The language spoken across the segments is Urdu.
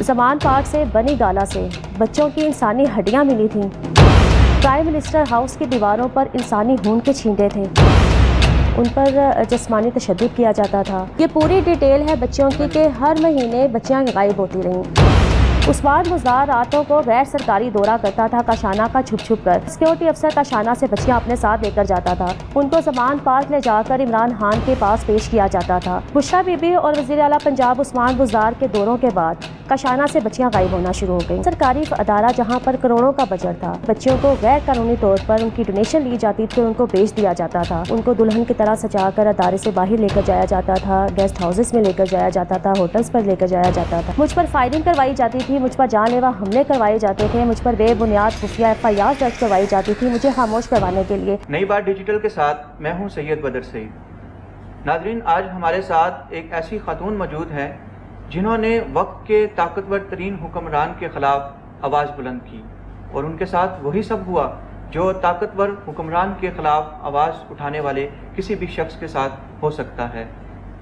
زمان پارک سے بنی گالا سے بچوں کی انسانی ہڈیاں ملی تھیں۔ پرائم منسٹر ہاؤس کی دیواروں پر انسانی خون کے چھینٹے تھے، ان پر جسمانی تشدد کیا جاتا تھا۔ یہ پوری ڈیٹیل ہے بچوں کی کہ ہر مہینے بچیاں غائب ہوتی رہیں۔ عثمان بزدار راتوں کو غیر سرکاری دورہ کرتا تھا کاشانہ کا چھپ چھپ کر۔ سیکیورٹی افسر کاشانہ سے بچیاں اپنے ساتھ لے کر جاتا تھا، ان کو زمان پارک لے جا کر عمران خان کے پاس پیش کیا جاتا تھا۔ بشریٰ بی بی اور وزیر اعلیٰ پنجاب عثمان بزدار کے دوروں کے بعد کاشانہ سے بچیاں غائب ہونا شروع ہو گئیں۔ سرکاری ادارہ جہاں پر کروڑوں کا بجٹ تھا، بچیوں کو غیر قانونی طور پر ان کی ڈونیشن لی جاتی تھی اور ان کو بیچ دیا جاتا تھا۔ ان کو دلہن کی طرح سجا کر ادارے سے باہر لے کر جایا جاتا تھا، گیسٹ ہاؤسز میں لے کر جایا جاتا تھا، ہوٹلز پر لے کر جایا جاتا تھا۔ مجھ پر فائرنگ کروائی جاتی تھی، مجھ پر جان لیوا حملے کروائے جاتے تھے، مجھ پر بے بنیاد خفیہ FIR درج کروائی جاتی تھی مجھے خاموش کروانے کے لیے۔ نئی بات ڈیجیٹل کے ساتھ میں ہوں سید بدر سعید۔ ناظرین، آج ہمارے ساتھ ایک ایسی خاتون موجود ہے جنہوں نے وقت کے طاقتور ترین حکمران کے خلاف آواز بلند کی، اور ان کے ساتھ وہی سب ہوا جو طاقتور حکمران کے خلاف آواز اٹھانے والے کسی بھی شخص کے ساتھ ہو سکتا ہے۔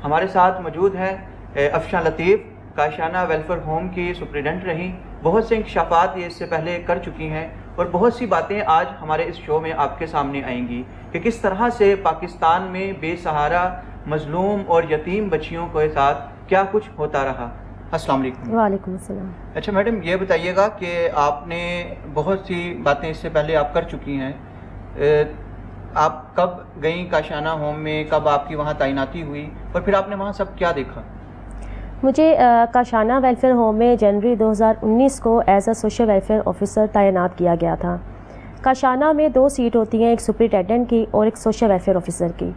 ہمارے ساتھ موجود ہیں افشاں لطیف، کاشانہ ویلفیئر ہوم کی سپرنٹینڈنٹ رہیں، بہت سے انکشافات یہ اس سے پہلے کر چکی ہیں، اور بہت سی باتیں آج ہمارے اس شو میں آپ کے سامنے آئیں گی کہ کس طرح سے پاکستان میں بے سہارا، مظلوم اور یتیم بچیوں کے ساتھ کیا کچھ ہوتا رہا۔ السلام علیکم۔ وعلیکم السلام۔ اچھا میڈم، یہ بتائیے گا کہ آپ نے بہت سی باتیں اس سے پہلے آپ کر چکی ہیں، آپ کب گئیں کاشانہ ہوم میں، کب آپ کی وہاں تعیناتی ہوئی، اور پھر آپ نے وہاں سب کیا دیکھا؟ مجھے کاشانہ ویلفیئر ہوم میں جنوری 2019 کو as a social welfare officer تعینات کیا گیا تھا۔ کاشانہ میں 2 سیٹ ہوتی ہیں، ایک سپرنٹینڈنٹ کی اور ایک سوشل ویلفیئر آفیسر کی۔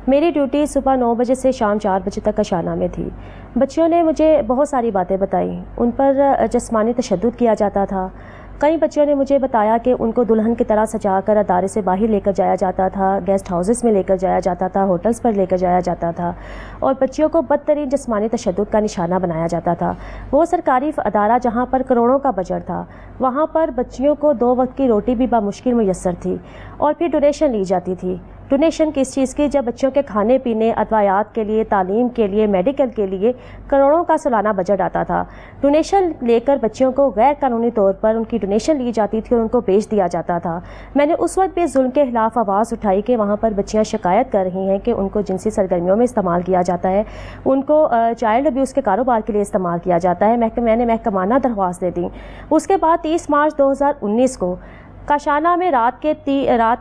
میری ڈیوٹی صبح 9 بجے سے شام 4 بجے تک کاشانہ میں تھی۔ بچیوں نے مجھے بہت ساری باتیں بتائیں، ان پر جسمانی تشدد کیا جاتا تھا۔ کئی بچیوں نے مجھے بتایا کہ ان کو دلہن کی طرح سجا کر ادارے سے باہر لے کر جایا جاتا تھا، گیسٹ ہاؤسز میں لے کر جایا جاتا تھا، ہوٹلز پر لے کر جایا جاتا تھا، اور بچیوں کو بدترین جسمانی تشدد کا نشانہ بنایا جاتا تھا۔ وہ سرکاری ادارہ جہاں پر کروڑوں کا بجٹ تھا، وہاں پر بچیوں کو 2 وقت کی روٹی بھی بمشکل میسر تھی، اور پھر ڈونیشن لی جاتی تھی۔ ڈونیشن کس چیز کی؟ جب بچوں کے کھانے پینے، ادویات کے لیے، تعلیم کے لیے، میڈیکل کے لیے کروڑوں کا سالانہ بجٹ آتا تھا۔ ڈونیشن لے کر بچیوں کو غیر قانونی طور پر ان کی ڈونیشن لی جاتی تھی اور ان کو بیچ دیا جاتا تھا۔ میں نے اس وقت بھی ظلم کے خلاف آواز اٹھائی کہ وہاں پر بچیاں شکایت کر رہی ہیں کہ ان کو جنسی سرگرمیوں میں استعمال کیا جاتا ہے، ان کو چائلڈ ابیوز کے کاروبار کے لیے استعمال کیا جاتا ہے۔ میں نے محکمانہ درخواست دے دی۔ اس کے بعد 30 مارچ 2019 کو کاشانہ میں رات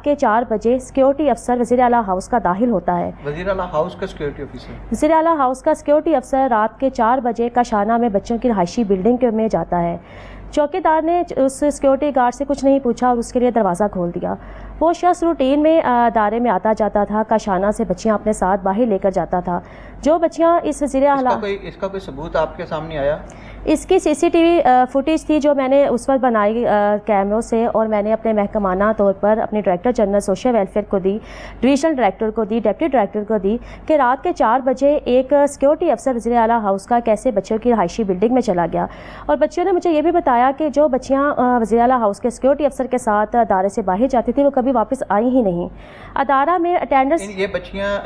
کے 4 بجے سیکیورٹی افسر وزیر اعلیٰ ہاؤس کا داخل ہوتا ہے۔ وزیر اعلیٰ ہاؤس کا سیکیورٹی افیسر؟ وزیر اعلیٰ ہاؤس کا سیکیورٹی افسر رات کے 4 بجے کاشانہ میں بچوں کی رہائشی بلڈنگ میں جاتا ہے۔ چوکیدار نے اس سیکیورٹی گارڈ سے کچھ نہیں پوچھا اور اس کے لیے دروازہ کھول دیا۔ وہ شخص روٹین میں ادارے میں آتا جاتا تھا، کاشانہ سے بچیاں اپنے ساتھ باہر لے کر جاتا تھا۔ جو بچیاں اس وزیر اعلیٰ، اس کا کوئی ثبوت آپ کے سامنے آیا؟ اس کی CCTV فوٹیج تھی جو میں نے اس وقت بنائی کیمروں سے، اور میں نے اپنے محکمانہ طور پر اپنے ڈائریکٹر جنرل سوشل ویلفیئر کو دی، ڈویژنل ڈائریکٹر کو دی، ڈپٹی ڈائریکٹر کو دی کہ رات کے 4 بجے ایک سیکیورٹی افسر وزیر اعلیٰ ہاؤس کا کیسے بچوں کی رہائشی بلڈنگ میں چلا گیا۔ اور بچیوں نے مجھے یہ بھی بتایا کہ جو بچیاں وزیر اعلیٰ ہاؤس کے سیکیورٹی افسر کے ساتھ ادارے سے باہر جاتی تھی وہ کبھی واپس آئی ہی نہیں۔ ادارہ میں اٹینڈنس، یہ بچیاں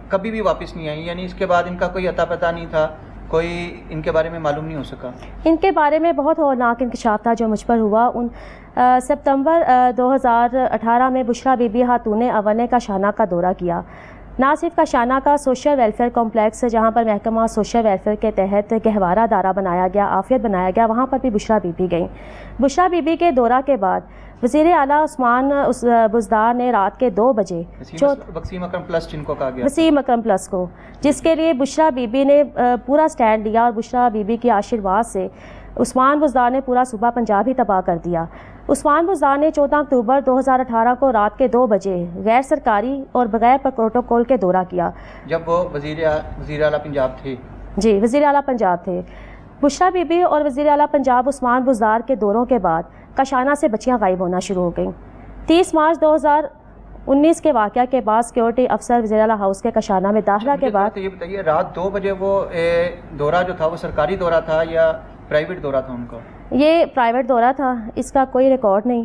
کبھی بھی واپس نہیں آئیں، یعنی اس کے بعد ان کا کوئی اتا پتہ نہیں تھا، کوئی ان کے بارے میں معلوم نہیں ہو سکا؟ ان کے بارے میں بہت ہولناک انکشاف تھا جو مجھ پر ہوا۔ سپتمبر 2018 میں بشریٰ بی بی خاتون اول نے کاشانہ کا دورہ کیا۔ نہ صرف کاشانہ کا سوشل ویلفیئر کمپلیکس جہاں پر محکمہ سوشل ویلفیئر کے تحت گہوارہ ادارہ بنایا گیا، عافیت بنایا گیا، وہاں پر بھی بشریٰ بی بی گئیں۔ بشریٰ بی بی کے دورہ کے بعد وزیر اعلیٰ عثمان بزدار نے رات کے 2 بجے وسیم اکرم پلس، جن کو کہا گیا وسیم اکرم پلس کو، جس کے لیے بشریٰ بی بی نے پورا سٹینڈ لیا، اور بشریٰ بی بی کے آشرواد سے عثمان بزدار نے پورا صوبہ پنجاب ہی تباہ کر دیا۔ عثمان بزدار نے 14 اکتوبر 2018 کو رات کے 2 بجے غیر سرکاری اور بغیر پروٹوکول کے دورہ کیا، جب وہ وزیر اعلیٰ پنجاب تھے۔ جی، وزیر اعلیٰ پنجاب تھے۔ بشریٰ بی بی اور وزیر اعلیٰ پنجاب عثمان بزدار کے دوروں کے بعد کاشانہ سے بچیاں غائب ہونا شروع ہو گئیں۔ 30 مارچ 2019 کے واقعہ کے بعد سیکیورٹی افسر وزیر اعلیٰ ہاؤس کے کاشانہ میں داخلہ کے بعد، یہ بتائیے رات 2 بجے وہ دورہ جو تھا وہ سرکاری دورہ تھا یا پرائیویٹ دورہ تھا ان کا؟ یہ پرائیویٹ دورہ تھا، اس کا کوئی ریکارڈ نہیں۔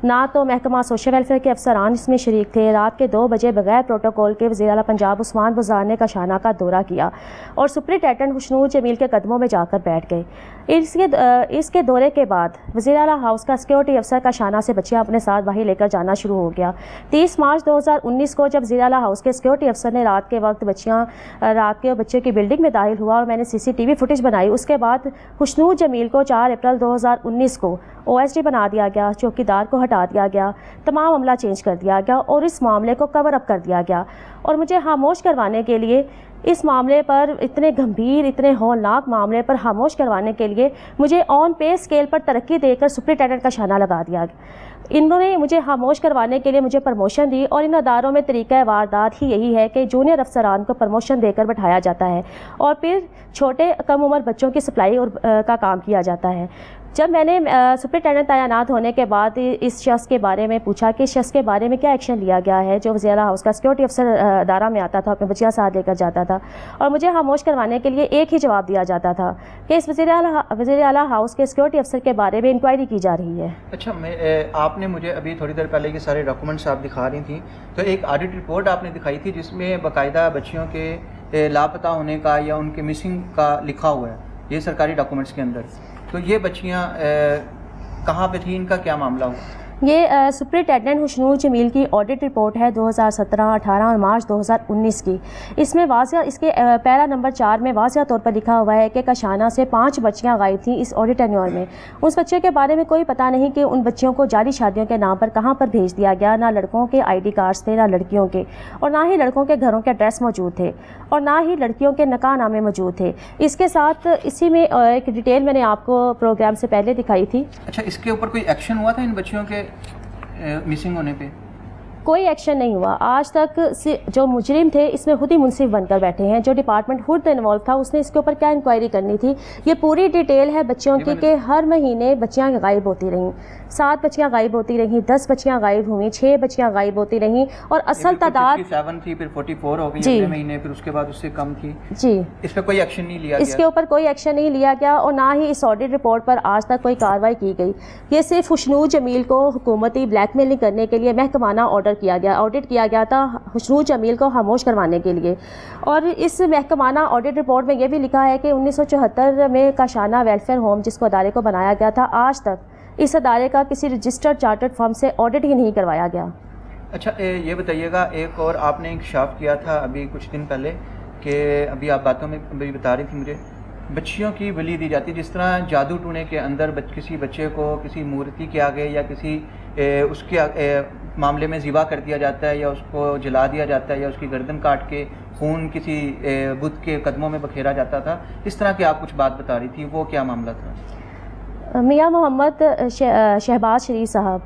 نہ تو محکمہ سوشل ویلفیئر کے افسران اس میں شریک تھے۔ رات کے 2 بجے بغیر پروٹوکول کے وزیر اعلیٰ پنجاب عثمان بزدار نے کاشانہ کا دورہ کیا اور سپرنٹینڈنٹ خوشنود جمیل کے قدموں میں جا کر بیٹھ گئے۔ اس کے دورے کے بعد وزیر اعلیٰ ہاؤس کا سیکورٹی افسر کاشانہ سے بچیاں اپنے ساتھ باہر لے کر جانا شروع ہو گیا۔ 30 مارچ 2019 کو جب وزیر اعلیٰ ہاؤس کے سیکورٹی افسر نے رات کے وقت بچے کی بلڈنگ میں داخل ہوا اور میں نے CCTV فوٹیج بنائی، اس کے بعد خوشنود جمیل کو 4 اپریل 2019 کو OSD بنا دیا گیا، چوکیدار کو ہٹا دیا گیا، تمام عملہ چینج کر دیا گیا اور اس معاملے کو کور اپ کر دیا گیا۔ اور مجھے خاموش کروانے کے لیے اس معاملے پر، اتنے گمبھیر، اتنے ہولناک معاملے پر خاموش کروانے کے لیے مجھے آن پے اسکیل پر ترقی دے کر سپرنٹینڈنٹ کا شانہ لگا دیا گیا۔ انہوں نے مجھے خاموش کروانے کے لیے مجھے پرموشن دی، اور ان اداروں میں طریقہ واردات ہی یہی ہے کہ جونیئر افسران کو پرموشن دے کر بٹھایا جاتا ہے اور پھر چھوٹے کم عمر بچوں کی سپلائی کا کام کیا جاتا ہے۔ جب میں نے سپرنٹینڈنٹ تعینات ہونے کے بعد اس شخص کے بارے میں پوچھا کہ اس شخص کے بارے میں کیا ایکشن لیا گیا ہے جو وزیر اعلیٰ ہاؤس کا سیکورٹی افسر ادارہ میں آتا تھا، اپنے بچیاں ساتھ لے کر جاتا تھا، اور مجھے خاموش کروانے کے لیے ایک ہی جواب دیا جاتا تھا کہ اس وزیر اعلیٰ ہاؤس کے سیکورٹی افسر کے بارے میں انکوائری کی جا رہی ہے۔ اچھا، آپ نے مجھے ابھی تھوڑی دیر پہلے کے سارے ڈاکومنٹس آپ دکھا رہی تھیں، تو ایک آڈٹ رپورٹ آپ نے دکھائی تھی جس میں باقاعدہ بچیوں کے لاپتہ ہونے کا یا ان کے مسنگ کا لکھا ہوا ہے یہ سرکاری ڈاکومنٹس کے اندر، تو یہ بچیاں کہاں پہ تھیں، ان کا کیا معاملہ ہوا؟ یہ سپرنٹینڈنٹ خوشنود جمیل کی آڈٹ رپورٹ ہے 2017، 18 اور مارچ 2019 کی۔ اس میں واضح، اس کے پیرا نمبر 4 میں واضح طور پر لکھا ہوا ہے کہ کاشانہ سے 5 بچیاں غائب تھیں اس آڈٹ ٹینیور میں۔ اس بچے کے بارے میں کوئی پتہ نہیں کہ ان بچیوں کو جعلی شادیوں کے نام پر کہاں پر بھیج دیا گیا، نہ لڑکوں کے ID کارڈز تھے، نہ لڑکیوں کے، اور نہ ہی لڑکوں کے گھروں کے ایڈریس موجود تھے، اور نہ ہی لڑکیوں کے نکاح نامے موجود تھے۔ اس کے ساتھ اسی میں ایک ڈیٹیل میں نے آپ کو پروگرام سے پہلے دکھائی تھی۔ اچھا، اس کے اوپر کوئی ایکشن ہوا تھا ان بچیوں کے مسنگ ہونے پہ؟ کوئی ایکشن نہیں ہوا آج تک۔ جو مجرم تھے اس میں خود ہی منصف بن کر بیٹھے ہیں، جو ڈپارٹمنٹ خود انوالو تھا اس نے اس کے اوپر کیا انکوائری کرنی تھی۔ یہ پوری ڈیٹیل ہے بچیوں کی کہ ہر مہینے بچیاں غائب ہوتی رہیں، 7 بچیاں غائب ہوتی رہیں، 10 بچیاں غائب ہوئیں، 6 بچیاں غائب ہوتی رہیں، اور اصل تعداد 57 تھی، پھر 44 ہو گئی اگلے مہینے، پھر اس کے بعد اس سے کم تھی۔ جی، اس پہ کوئی ایکشن نہیں لیا گیا؟ اس کے اوپر کوئی ایکشن نہیں لیا گیا، اور نہ ہی اس آڈٹ رپورٹ پر آج تک کوئی کارروائی کی گئی۔ یہ صرف خوشنود جمیل کو حکومتی بلیک میلنگ کرنے کے لیے محکمانہ آڈٹ کیا گیا تھا خوشنود جمیل کو خاموش کروانے کے لیے۔ اور اس محکمانہ آڈٹ رپورٹ میں یہ بھی لکھا ہے کہ 1974 میں کاشانہ ویلفیئر ہوم جس کو ادارے کو بنایا گیا تھا، آج تک اس ادارے کا کسی رجسٹرڈ چارٹرڈ فرم سے آڈٹ ہی نہیں کروایا گیا۔ اچھا، یہ بتائیے گا، ایک اور آپ نے انکشاف کیا تھا ابھی کچھ دن پہلے کہ ابھی آپ باتوں میں ابھی بتا رہی تھی مجھے، بچیوں کی بلی دی جاتی، جس طرح جادو ٹونے کے اندر کسی بچے کو کسی مورتی کے آگے یا کسی اس کے معاملے میں ذبح کر دیا جاتا ہے، یا اس کو جلا دیا جاتا ہے، یا اس کی گردن کاٹ کے خون کسی بت کے قدموں میں بکھیرا جاتا تھا، اس طرح کی آپ کچھ بات بتا رہی تھی، وہ کیا معاملہ تھا؟ میاں محمد شہباز شریف صاحب،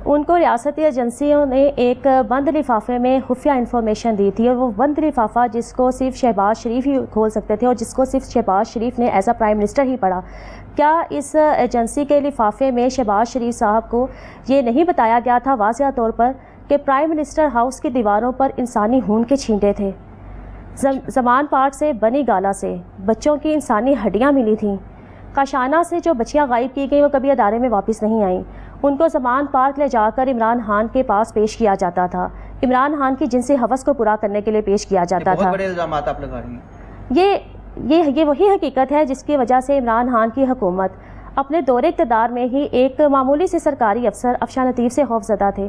ان کو ریاستی ایجنسیوں نے ایک بند لفافے میں خفیہ انفارمیشن دی تھی، اور وہ بند لفافہ جس کو صرف شہباز شریف ہی کھول سکتے تھے اور جس کو صرف شہباز شریف نے ایز اے پرائم منسٹر ہی پڑھا۔ کیا اس ایجنسی کے لفافے میں شہباز شریف صاحب کو یہ نہیں بتایا گیا تھا واضح طور پر کہ پرائم منسٹر ہاؤس کی دیواروں پر انسانی خون کے چھینٹے تھے؟ زمان پارک سے بنی گالا سے بچوں کی انسانی ہڈیاں ملی تھیں۔ کاشانہ سے جو بچیاں غائب کی گئیں وہ کبھی ادارے میں واپس نہیں آئیں، ان کو زمان پارک لے جا کر عمران خان کے پاس پیش کیا جاتا تھا، عمران خان کی جنسی ہوس کو پورا کرنے کے لیے پیش کیا جاتا تھا۔ بہت بڑے الزامات آپ لگا رہی ہیں۔ یہ وہی حقیقت ہے جس کی وجہ سے عمران خان کی حکومت اپنے دور اقتدار میں ہی ایک معمولی سے سرکاری افسر افشاں لطیف سے خوف زدہ تھے۔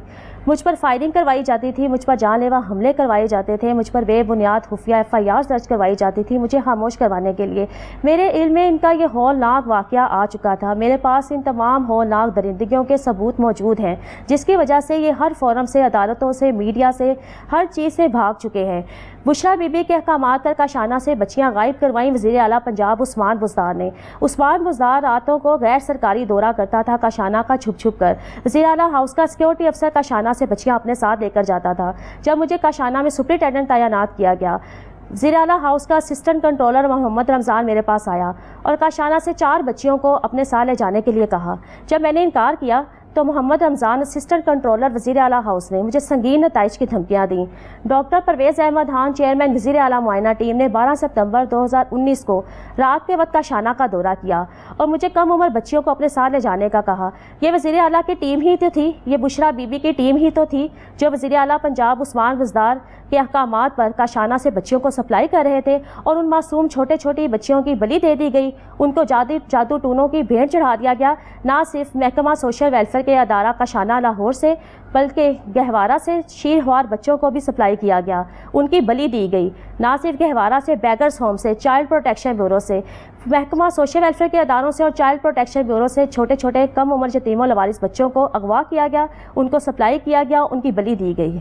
مجھ پر فائرنگ کروائی جاتی تھی، مجھ پر جان لیوا حملے کروائے جاتے تھے، مجھ پر بے بنیاد خفیہ FIR درج کروائی جاتی تھی مجھے خاموش کروانے کے لیے۔ میرے علم میں ان کا یہ ہولناک واقعہ آ چکا تھا، میرے پاس ان تمام ہولناک درندگیوں کے ثبوت موجود ہیں، جس کی وجہ سے یہ ہر فورم سے، عدالتوں سے، میڈیا سے، ہر چیز سے بھاگ چکے ہیں۔ بشرا بی بی کے احکامات پر کاشانہ سے بچیاں غائب کروائیں وزیر اعلیٰ پنجاب عثمان بزدار نے۔ عثمان بزدار راتوں کو غیر سرکاری دورہ کرتا تھا کاشانہ کا چھپ چھپ کر۔ وزیر اعلیٰ ہاؤس کا سیکورٹی افسر کاشانہ سے بچیاں اپنے ساتھ لے کر جاتا تھا۔ جب مجھے کاشانہ میں سپرنٹینڈنٹ تعینات کیا گیا، وزیر اعلیٰ ہاؤس کا اسسٹنٹ کنٹرولر محمد رمضان میرے پاس آیا اور کاشانہ سے 4 بچیوں کو اپنے ساتھ لے جانے کے لیے کہا۔ جب میں نے انکار کیا تو محمد رمضان اسسٹنٹ کنٹرولر وزیر اعلیٰ ہاؤس نے مجھے سنگین نتائج کی دھمکیاں دیں۔ ڈاکٹر پرویز احمد خان چیئرمین وزیر اعلیٰ معائنہ ٹیم نے 12 ستمبر 2019 کو رات کے وقت کاشانہ کا دورہ کیا اور مجھے کم عمر بچیوں کو اپنے ساتھ لے جانے کا کہا۔ یہ وزیر اعلیٰ کی ٹیم ہی تو تھی، یہ بشرا بی بی کی ٹیم ہی تو تھی جو وزیر اعلیٰ پنجاب عثمان وزدار کے احکامات پر کاشانہ سے بچیوں کو سپلائی کر رہے تھے، اور ان معصوم چھوٹی بچیوں کی بلی دے دی گئی، ان کو جادو ٹونوں کی بھیٹ چڑھا دیا گیا۔ نہ صرف محکمہ سوشل ویلفیئر کے ادارہ کاشانہ لاہور سے بلکہ گہوارہ سے شیرخوار بچوں کو بھی سپلائی کیا گیا، ان کی بلی دی گئی۔ نہ صرف گہوارہ سے، بیگرز ہوم سے، چائلڈ پروٹیکشن بیورو سے، محکمہ سوشل ویلفیئر کے اداروں سے اور چائلڈ پروٹیکشن بیورو سے چھوٹے کم عمر یتیم و لوارث بچوں کو اغوا کیا گیا، ان کو سپلائی کیا گیا، ان کی بلی دی گئی۔